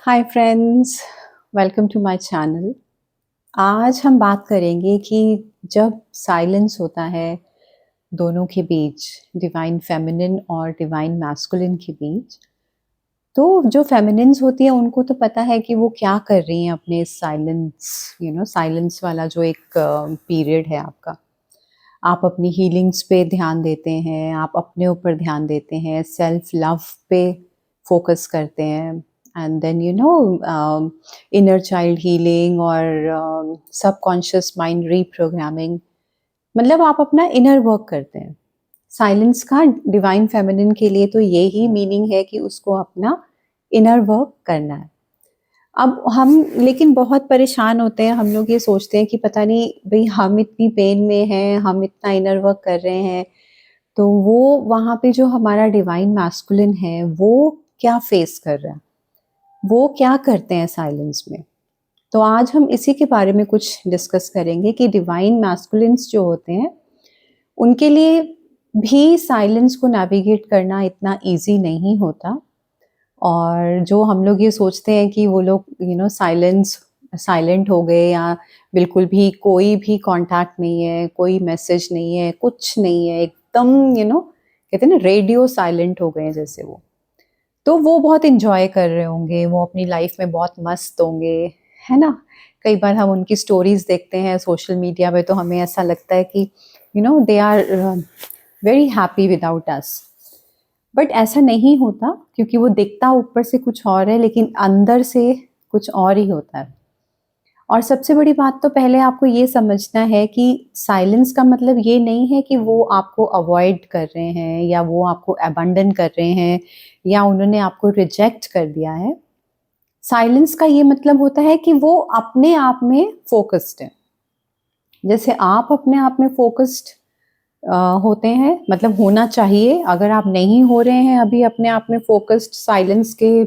Hi friends, welcome to my channel. आज हम बात करेंगे कि जब साइलेंस होता है दोनों के बीच, डिवाइन फेमिनिन और डिवाइन मैस्कुलिन के बीच, तो जो फेमिनिन्स होती हैं उनको तो पता है कि वो क्या कर रही हैं अपने साइलेंस वाला जो एक पीरियड है आपका। आप अपनी हीलिंग्स पे ध्यान देते हैं, आप अपने ऊपर ध्यान देते हैं, सेल्फ लव पे फोकस करते हैं, and then inner child healing और सबकॉन्शियस माइंड रीप्रोग्रामिंग, मतलब आप अपना इनर वर्क करते हैं। साइलेंस का डिवाइन फेमिनिन के लिए तो यही मीनिंग है कि उसको अपना इनर वर्क करना है। अब हम लेकिन बहुत परेशान होते हैं, हम लोग ये सोचते हैं कि पता नहीं भाई हम इतनी पेन में हैं, हम इतना इनर वर्क कर रहे हैं, तो वो वहाँ पे जो हमारा डिवाइन मैस्कुलिन है वो क्या फेस कर रहा है, वो क्या करते हैं साइलेंस में। तो आज हम इसी के बारे में कुछ डिस्कस करेंगे कि डिवाइन मैस्कुलिन्स जो होते हैं उनके लिए भी साइलेंस को नेविगेट करना इतना इजी नहीं होता। और जो हम लोग ये सोचते हैं कि वो लोग साइलेंट हो गए या बिल्कुल भी कोई भी कांटेक्ट नहीं है, कोई मैसेज नहीं है, कुछ नहीं है, एकदम कहते हैं ना रेडियो साइलेंट हो गए हैं जैसे तो वो बहुत इंजॉय कर रहे होंगे, वो अपनी लाइफ में बहुत मस्त होंगे, है ना। कई बार हम उनकी स्टोरीज देखते हैं सोशल मीडिया पे तो हमें ऐसा लगता है कि they are very happy without us. But ऐसा नहीं होता, क्योंकि वो दिखता ऊपर से कुछ और है लेकिन अंदर से कुछ और ही होता है। और सबसे बड़ी बात तो पहले आपको ये समझना है कि साइलेंस का मतलब ये नहीं है कि वो आपको अवॉइड कर रहे हैं या वो आपको अबंडन कर रहे हैं या उन्होंने आपको रिजेक्ट कर दिया है। साइलेंस का ये मतलब होता है कि वो अपने आप में फोकस्ड है। जैसे आप अपने आप में फोकस्ड होते हैं, मतलब होना चाहिए। अगर आप नहीं हो रहे हैं अभी अपने आप में फोकस्ड साइलेंस के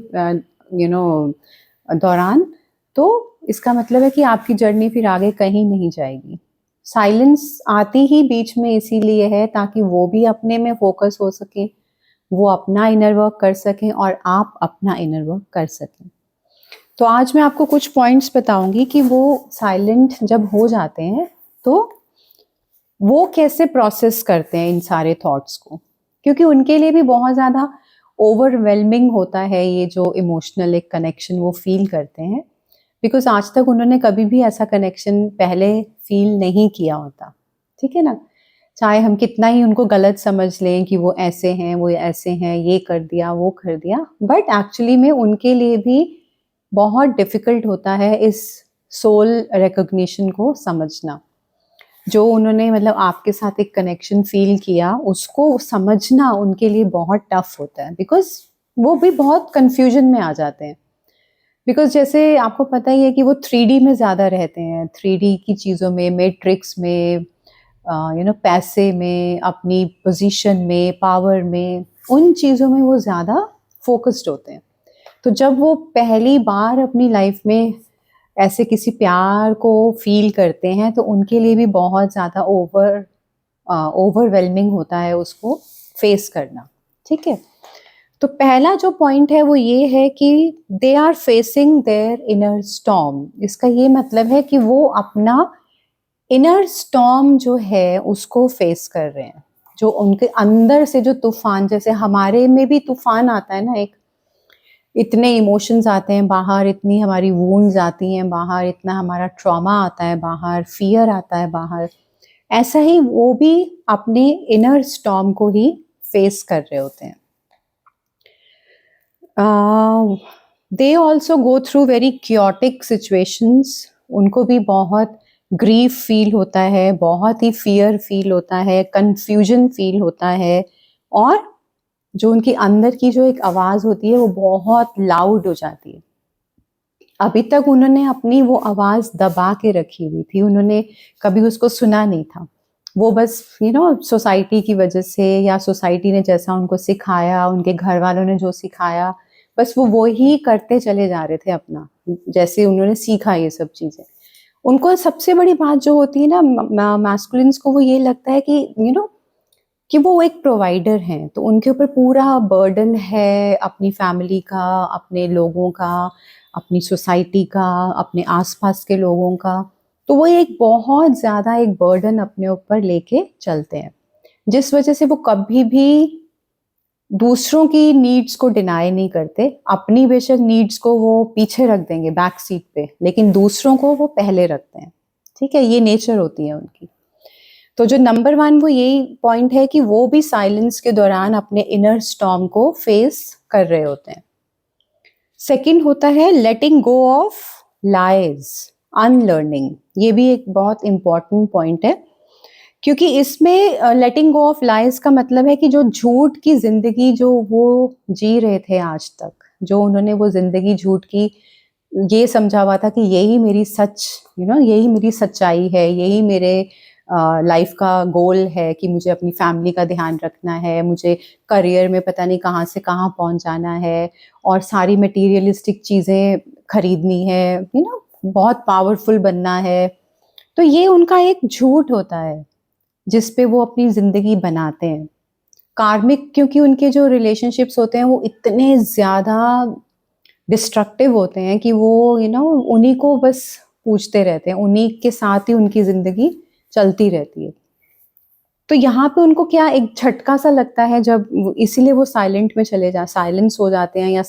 दौरान, तो इसका मतलब है कि आपकी जर्नी फिर आगे कहीं नहीं जाएगी। साइलेंस आती ही बीच में इसीलिए है ताकि वो भी अपने में फोकस हो सके, वो अपना इनर वर्क कर सकें और आप अपना इनर वर्क कर सकें। तो आज मैं आपको कुछ पॉइंट्स बताऊंगी कि वो साइलेंट जब हो जाते हैं तो वो कैसे प्रोसेस करते हैं इन सारे थॉट्स को, क्योंकि उनके लिए भी बहुत ज़्यादा ओवरवेलमिंग होता है ये जो इमोशनल एक कनेक्शन वो फील करते हैं, बिकॉज आज तक उन्होंने कभी भी ऐसा कनेक्शन पहले फील नहीं किया होता। ठीक है ना। चाहे हम कितना ही उनको गलत समझ लें कि वो ऐसे हैं, वो ऐसे हैं, ये कर दिया, वो कर दिया, बट एक्चुअली में उनके लिए भी बहुत डिफिकल्ट होता है इस सोल रिकॉग्निशन को समझना। जो उन्होंने मतलब आपके साथ एक कनेक्शन फील किया उसको समझना उनके लिए बहुत टफ होता है, बिकॉज वो भी बहुत कंफ्यूजन में आ जाते हैं। बिकॉज जैसे आपको पता ही है कि वो 3D में ज़्यादा रहते हैं, 3D की चीज़ों में, मैट्रिक्स में, पैसे में, अपनी पोजीशन में, पावर में, उन चीज़ों में वो ज़्यादा फोकस्ड होते हैं। तो जब वो पहली बार अपनी लाइफ में ऐसे किसी प्यार को फील करते हैं तो उनके लिए भी बहुत ज़्यादा ओवरवेलमिंग होता है उसको फेस करना। ठीक है। तो पहला जो पॉइंट है वो ये है कि they are facing their inner storm. इसका ये मतलब है कि वो अपना इनर स्टॉर्म जो है उसको फेस कर रहे हैं, जो उनके अंदर से जो तूफान, जैसे हमारे में भी तूफान आता है ना, एक इतने इमोशंस आते हैं बाहर, इतनी हमारी वूंड्स आती हैं बाहर, इतना हमारा ट्रॉमा आता है बाहर, फियर आता है बाहर, ऐसा ही वो भी अपने इनर स्टॉर्म को ही फेस कर रहे होते हैं। They also go through very chaotic situations. उनको भी बहुत ग्रीफ फील होता है, बहुत ही फियर फील होता है, कंफ्यूजन फील होता है, और जो उनकी अंदर की जो एक आवाज़ होती है वो बहुत लाउड हो जाती है। अभी तक उन्होंने अपनी वो आवाज़ दबा के रखी हुई थी, उन्होंने कभी उसको सुना नहीं था। वो बस सोसाइटी की वजह से, या सोसाइटी ने जैसा उनको सिखाया, उनके घर वालों ने जो सिखाया, बस वो ही करते चले जा रहे थे अपना, जैसे उन्होंने सीखा ये सब चीज़ें। उनको सबसे बड़ी बात जो होती है ना मैस्कुलिन्स को, वो ये लगता है कि कि वो एक प्रोवाइडर हैं, तो उनके ऊपर पूरा बर्डन है अपनी फैमिली का, अपने लोगों का, अपनी सोसाइटी का, अपने आसपास के लोगों का। तो वो एक बहुत ज़्यादा एक बर्डन अपने ऊपर लेके चलते हैं, जिस वजह से वो कभी भी दूसरों की नीड्स को डिनाई नहीं करते। अपनी बेशक नीड्स को वो पीछे रख देंगे बैक सीट पे, लेकिन दूसरों को वो पहले रखते हैं। ठीक है, ये नेचर होती है उनकी। तो जो नंबर वन वो यही पॉइंट है कि वो भी साइलेंस के दौरान अपने इनर स्टॉर्म को फेस कर रहे होते हैं। सेकंड होता है लेटिंग गो ऑफ लाइज, अनलर्निंग। ये भी एक बहुत इंपॉर्टेंट पॉइंट है, क्योंकि इसमें लेटिंग गो ऑफ लाइज का मतलब है कि जो झूठ की जिंदगी जो वो जी रहे थे आज तक, जो उन्होंने वो जिंदगी झूठ की ये समझा हुआ था कि यही मेरी सच, यही मेरी सच्चाई है, यही मेरे लाइफ का गोल है कि मुझे अपनी फैमिली का ध्यान रखना है, मुझे करियर में पता नहीं कहाँ से कहाँ पहुँच जाना है, और सारी मटीरियलिस्टिक चीज़ें खरीदनी है, बहुत पावरफुल बनना है। तो ये उनका एक झूठ होता है जिस पे वो अपनी ज़िंदगी बनाते हैं। कार्मिक, क्योंकि उनके जो रिलेशनशिप्स होते हैं वो इतने ज़्यादा डिस्ट्रक्टिव होते हैं कि वो उन्हीं को बस पूछते रहते हैं, उन्हीं के साथ ही उनकी ज़िंदगी चलती रहती है। तो यहाँ पे उनको क्या एक झटका सा लगता है जब इसीलिए वो साइलेंस हो जाते हैं, या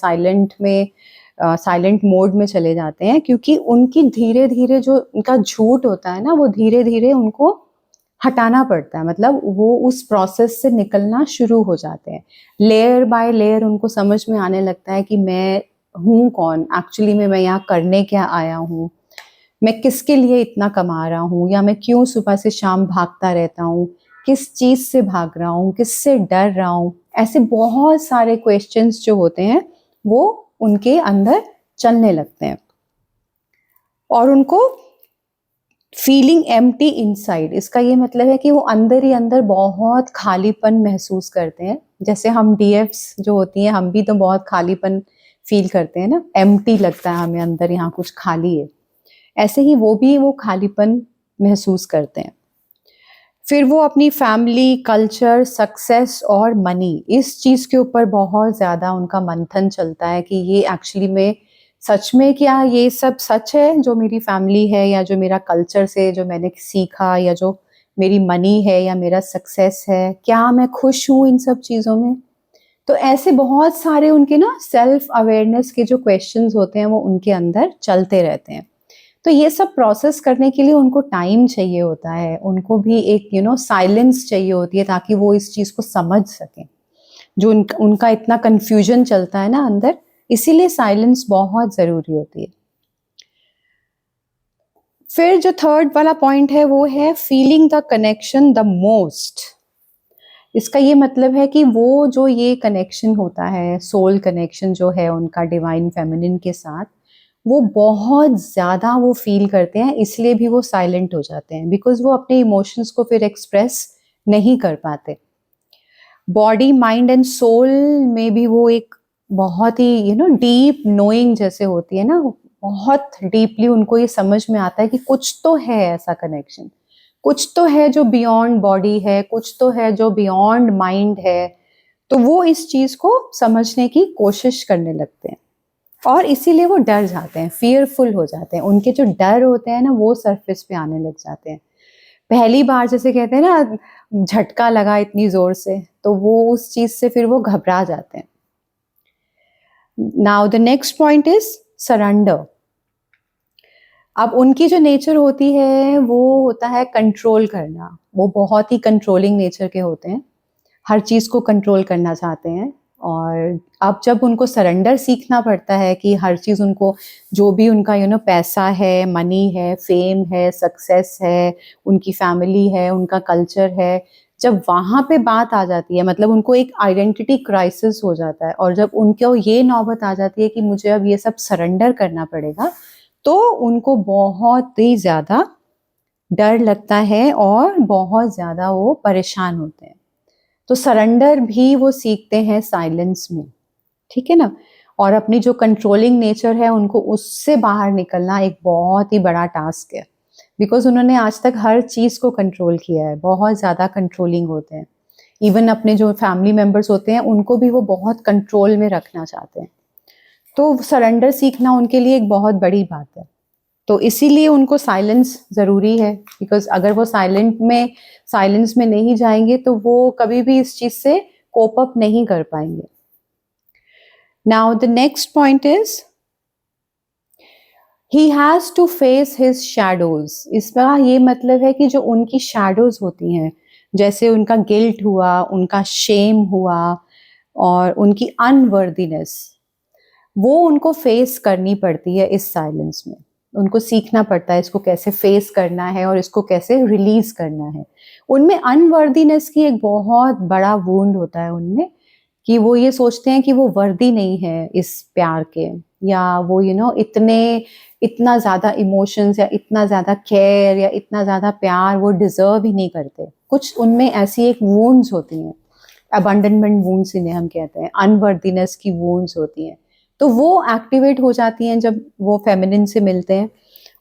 साइलेंट मोड में चले जाते हैं, क्योंकि उनकी धीरे धीरे जो उनका झूठ होता है ना, वो धीरे धीरे उनको हटाना पड़ता है। मतलब वो उस प्रोसेस से निकलना शुरू हो जाते हैं। लेयर बाय लेयर उनको समझ में आने लगता है कि मैं हूँ कौन, एक्चुअली में मैं यहाँ करने क्या आया हूँ, मैं किसके लिए इतना कमा रहा हूँ, या मैं क्यों सुबह से शाम भागता रहता हूँ, किस चीज़ से भाग रहा हूँ, किससे डर रहा हूँ। ऐसे बहुत सारे क्वेश्चंस जो होते हैं वो उनके अंदर चलने लगते हैं, और उनको फीलिंग एम्प्टी इनसाइड, इसका ये मतलब है कि वो अंदर ही अंदर बहुत खालीपन महसूस करते हैं। जैसे हम डीएफ्स जो होती हैं, हम भी तो बहुत खालीपन फील करते हैं ना, एम्प्टी लगता है हमें अंदर, यहाँ कुछ खाली है। ऐसे ही वो भी वो खालीपन महसूस करते हैं। फिर वो अपनी फैमिली, कल्चर, सक्सेस और मनी, इस चीज़ के ऊपर बहुत ज़्यादा उनका मंथन चलता है कि ये एक्चुअली में सच में क्या ये सब सच है जो मेरी फैमिली है, या जो मेरा कल्चर से जो मैंने सीखा, या जो मेरी मनी है, या मेरा सक्सेस है, क्या मैं खुश हूँ इन सब चीज़ों में। तो ऐसे बहुत सारे उनके सेल्फ अवेयरनेस के जो क्वेश्चंस होते हैं वो उनके अंदर चलते रहते हैं। तो ये सब प्रोसेस करने के लिए उनको टाइम चाहिए होता है, उनको भी एक साइलेंस चाहिए होती है, ताकि वो इस चीज़ को समझ सकें। जो उनका इतना कन्फ्यूजन चलता है ना अंदर, इसीलिए साइलेंस बहुत ज़रूरी होती है। फिर जो थर्ड वाला पॉइंट है वो है feeling the connection the most. इसका ये मतलब है कि वो जो ये कनेक्शन होता है, सोल कनेक्शन जो है उनका डिवाइन फेमिनिन के साथ, वो बहुत ज़्यादा वो फील करते हैं, इसलिए भी वो साइलेंट हो जाते हैं, बिकॉज वो अपने इमोशंस को फिर एक्सप्रेस नहीं कर पाते। बॉडी, माइंड एंड सोल में भी वो एक बहुत ही डीप नोइंग जैसे होती है ना, बहुत डीपली उनको ये समझ में आता है कि कुछ तो है ऐसा कनेक्शन, कुछ तो है जो बियॉन्ड बॉडी है, कुछ तो है जो बियॉन्ड माइंड है। तो वो इस चीज़ को समझने की कोशिश करने लगते हैं, और इसीलिए वो डर जाते हैं, फियरफुल हो जाते हैं। उनके जो डर होते हैं ना वो सरफेस पे आने लग जाते हैं। पहली बार जैसे कहते हैं ना झटका लगा इतनी जोर से, तो वो उस चीज से फिर वो घबरा जाते हैं। Now the next point is surrender. अब उनकी जो नेचर होती है वो होता है कंट्रोल करना। वो बहुत ही कंट्रोलिंग नेचर के होते हैं, हर चीज़ को कंट्रोल करना चाहते हैं। और अब जब उनको सरेंडर सीखना पड़ता है कि हर चीज़ उनको, जो भी उनका पैसा है, मनी है, फेम है, सक्सेस है, उनकी फैमिली है, उनका कल्चर है, जब वहाँ पे बात आ जाती है, मतलब उनको एक आइडेंटिटी क्राइसिस हो जाता है। और जब उनको ये नौबत आ जाती है कि मुझे अब ये सब सरेंडर करना पड़ेगा, तो उनको बहुत ही ज़्यादा डर लगता है और बहुत ज़्यादा वो परेशान होते हैं। तो सरेंडर भी वो सीखते हैं साइलेंस में, ठीक है ना। और अपनी जो कंट्रोलिंग नेचर है उनको उससे बाहर निकलना एक बहुत ही बड़ा टास्क है, बिकॉज उन्होंने आज तक हर चीज़ को कंट्रोल किया है, बहुत ज़्यादा कंट्रोलिंग होते हैं। इवन अपने जो फैमिली मेंबर्स होते हैं उनको भी वो बहुत कंट्रोल में रखना चाहते हैं। तो सरेंडर सीखना उनके लिए एक बहुत बड़ी बात है। तो इसीलिए उनको साइलेंस ज़रूरी है, बिकॉज अगर वो साइलेंस में नहीं जाएंगे तो वो कभी भी इस चीज़ से कोप अप नहीं कर पाएंगे। Now the next point is he has to face his shadows. इसका ये मतलब है कि जो उनकी शैडोज होती हैं, जैसे उनका गिल्ट हुआ, उनका शेम हुआ और उनकी अनवर्दीनेस, वो उनको फेस करनी पड़ती है इस साइलेंस में। उनको सीखना पड़ता है इसको कैसे फेस करना है और इसको कैसे रिलीज करना है। उनमें अनवर्दीनेस की एक बहुत बड़ा वुंड होता है उनमें, कि वो ये सोचते हैं कि वो वर्दी नहीं है इस प्यार के, या वो इतना ज़्यादा इमोशंस या इतना ज़्यादा केयर या इतना ज़्यादा प्यार वो डिज़र्व ही नहीं करते। कुछ उनमें ऐसी एक वुंड्स होती हैं, अबंडनमेंट वुंड्स इन्हें हम कहते हैं, अनवर्दीनेस की वुंड्स होती हैं। तो वो एक्टिवेट हो जाती हैं जब वो फेमिनिन से मिलते हैं,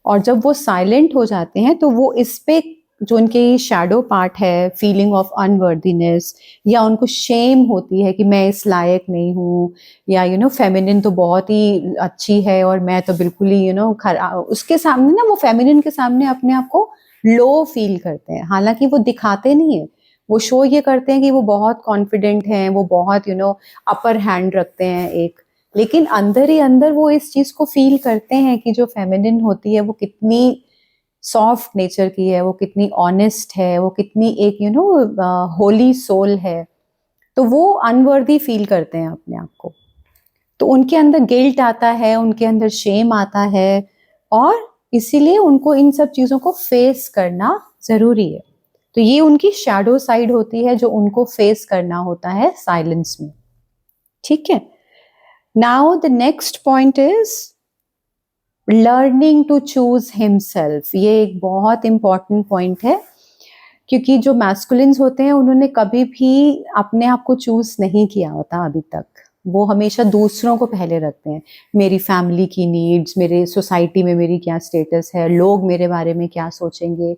और जब वो साइलेंट हो जाते हैं तो वो इस पे जो उनके शैडो पार्ट है, फीलिंग ऑफ अनवर्दीनेस, या उनको शेम होती है कि मैं इस लायक नहीं हूँ, या फेमिनिन तो बहुत ही अच्छी है और मैं तो बिल्कुल ही उसके सामने ना, वो फेमिनिन के सामने अपने आप को लो फील करते हैं। हालांकि वो दिखाते नहीं है, वो शो ये करते हैं कि वो बहुत कॉन्फिडेंट हैं, वो बहुत अपर हैंड रखते हैं एक, लेकिन अंदर ही अंदर वो इस चीज को फील करते हैं कि जो फेमिनिन होती है वो कितनी सॉफ्ट नेचर की है, वो कितनी ऑनेस्ट है, वो कितनी एक होली सोल है। तो वो अनवर्दी फील करते हैं अपने आप को। तो उनके अंदर गिल्ट आता है, उनके अंदर शेम आता है, और इसीलिए उनको इन सब चीजों को फेस करना जरूरी है। तो ये उनकी शैडो साइड होती है जो उनको फेस करना होता है साइलेंस में। ठीक है। Now the next point is learning to choose himself. ये एक बहुत इंपॉर्टेंट पॉइंट है, क्योंकि जो मैस्कुलिन्स होते हैं उन्होंने कभी भी अपने आप को चूज नहीं किया होता अभी तक। वो हमेशा दूसरों को पहले रखते हैं, मेरी फैमिली की नीड्स, मेरे सोसाइटी में मेरी क्या स्टेटस है, लोग मेरे बारे में क्या सोचेंगे,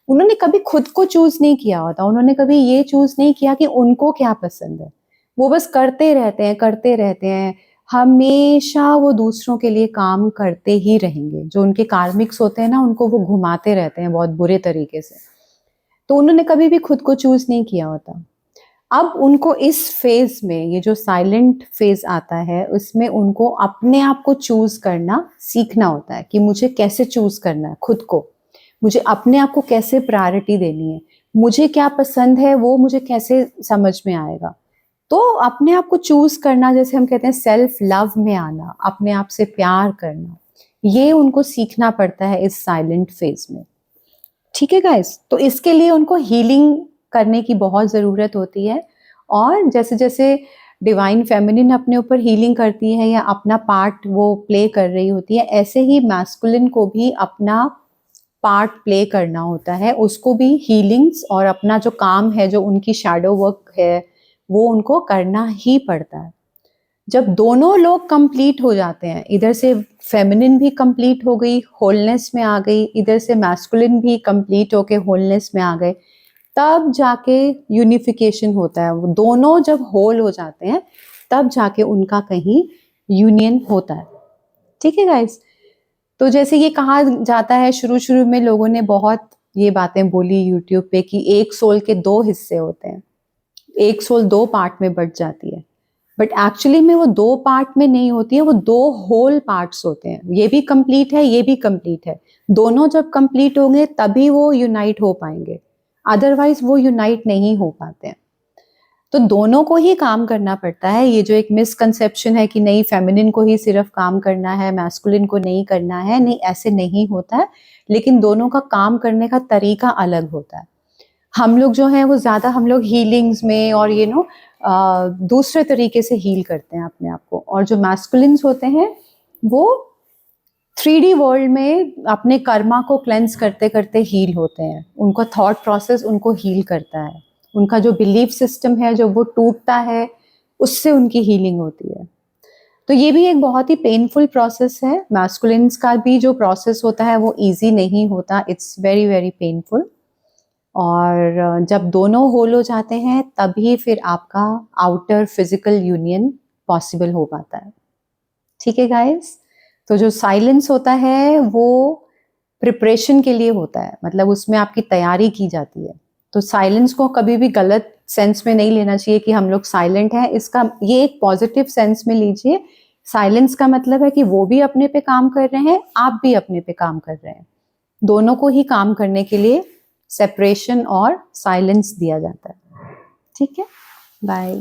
उन्होंने कभी खुद को चूज नहीं किया होता। उन्होंने कभी ये चूज नहीं किया कि उनको क्या पसंद है। वो बस करते रहते हैं, हमेशा वो दूसरों के लिए काम करते ही रहेंगे। जो उनके कार्मिक्स होते हैं ना, उनको वो घुमाते रहते हैं बहुत बुरे तरीके से। तो उन्होंने कभी भी खुद को चूज नहीं किया होता। अब उनको इस फेज में, ये जो साइलेंट फेज आता है, उसमें उनको अपने आप को चूज करना सीखना होता है कि मुझे कैसे चूज करना है खुद को, मुझे अपने आप को कैसे प्रायोरिटी देनी है, मुझे क्या पसंद है वो मुझे कैसे समझ में आएगा। तो अपने आप को चूज करना, जैसे हम कहते हैं सेल्फ लव में आना, अपने आप से प्यार करना, ये उनको सीखना पड़ता है इस साइलेंट फेज में। ठीक है गाइस। तो इसके लिए उनको हीलिंग करने की बहुत ज़रूरत होती है, और जैसे जैसे डिवाइन फेमिनिन अपने ऊपर हीलिंग करती है या अपना पार्ट वो प्ले कर रही होती है, ऐसे ही मैस्कुलिन को भी अपना पार्ट प्ले करना होता है। उसको भी हीलिंग्स और अपना जो काम है, जो उनकी शैडो वर्क है, वो उनको करना ही पड़ता है। जब दोनों लोग कंप्लीट हो जाते हैं, इधर से फेमिनिन भी कंप्लीट हो गई, होलनेस में आ गई, इधर से मैस्कुलिन भी कंप्लीट होके होलनेस में आ गए, तब जाके यूनिफिकेशन होता है। वो दोनों जब होल हो जाते हैं तब जाके उनका कहीं यूनियन होता है। ठीक है गाइस। तो जैसे ये कहा जाता है, शुरू शुरू में लोगों ने बहुत ये बातें बोली यूट्यूब पे कि एक सोल के दो हिस्से होते हैं, एक सोल दो पार्ट में बट जाती है। बट एक्चुअली में वो दो पार्ट में नहीं होती है, वो दो होल पार्ट्स होते हैं। ये भी कंप्लीट है, ये भी कंप्लीट है। दोनों जब कंप्लीट होंगे तभी वो यूनाइट हो पाएंगे, अदरवाइज वो यूनाइट नहीं हो पाते हैं। तो दोनों को ही काम करना पड़ता है। ये जो एक मिसकंसेप्शन है कि नहीं फेमिनिन को ही सिर्फ काम करना है, मैस्कुलिन को नहीं करना है, नहीं, ऐसे नहीं होता है। लेकिन दोनों का काम करने का तरीका अलग होता है। हम लोग जो हैं वो ज़्यादा हम लोग हीलिंग्स में और दूसरे तरीके से हील करते हैं अपने आप को, और जो मैस्कुलिन्स होते हैं वो 3D वर्ल्ड में अपने कर्मा को क्लेंस करते करते हील होते हैं। उनका थॉट प्रोसेस उनको हील करता है, उनका जो बिलीफ सिस्टम है जो वो टूटता है, उससे उनकी हीलिंग होती है। तो ये भी एक बहुत ही पेनफुल प्रोसेस है। मैस्कुलिन्स का भी जो प्रोसेस होता है वो इजी नहीं होता, इट्स वेरी वेरी पेनफुल। और जब दोनों होल हो जाते हैं तभी फिर आपका आउटर फिजिकल यूनियन पॉसिबल हो पाता है। ठीक है गाइस, तो जो साइलेंस होता है वो प्रिपरेशन के लिए होता है, मतलब उसमें आपकी तैयारी की जाती है। तो साइलेंस को कभी भी गलत सेंस में नहीं लेना चाहिए कि हम लोग साइलेंट हैं, इसका ये एक पॉजिटिव सेंस में लीजिए। साइलेंस का मतलब है कि वो भी अपने पे काम कर रहे हैं, आप भी अपने पे काम कर रहे हैं, दोनों को ही काम करने के लिए सेपरेशन और साइलेंस दिया जाता है। ठीक है, बाय।